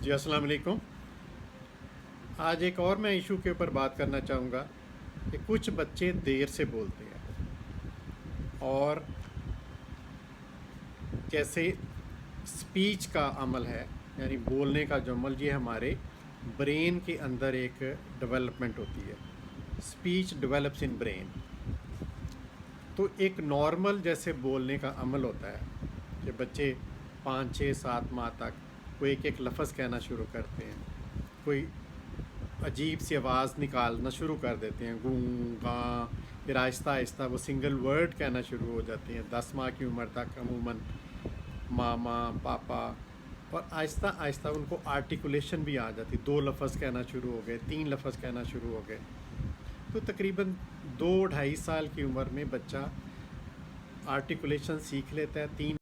جی السلام علیکم۔ آج ایک اور میں ایشو کے اوپر بات کرنا چاہوں گا کہ کچھ بچے دیر سے بولتے ہیں، اور جیسے سپیچ کا عمل ہے، یعنی بولنے کا جو عمل، یہ ہمارے برین کے اندر ایک ڈیولپمنٹ ہوتی ہے۔ Speech develops in brain. تو ایک نارمل جیسے بولنے کا عمل ہوتا ہے کہ بچے 5 6 7 ماہ تک کوئی ایک لفظ کہنا شروع کرتے ہیں، کوئی عجیب سی آواز نکالنا شروع کر دیتے ہیں، گوں گاں، پھر آہستہ آہستہ وہ سنگل ورڈ کہنا شروع ہو جاتے ہیں 10 ماہ کی عمر تک عموماً، ماما پاپا، اور آہستہ آہستہ ان کو آرٹیکولیشن بھی آ جاتی، 2 لفظ کہنا شروع ہو گئے، 3 لفظ کہنا شروع ہو گئے۔ تو تقریباً 2 2.5 سال کی عمر میں بچہ آرٹیکولیشن سیکھ لیتا ہے، 3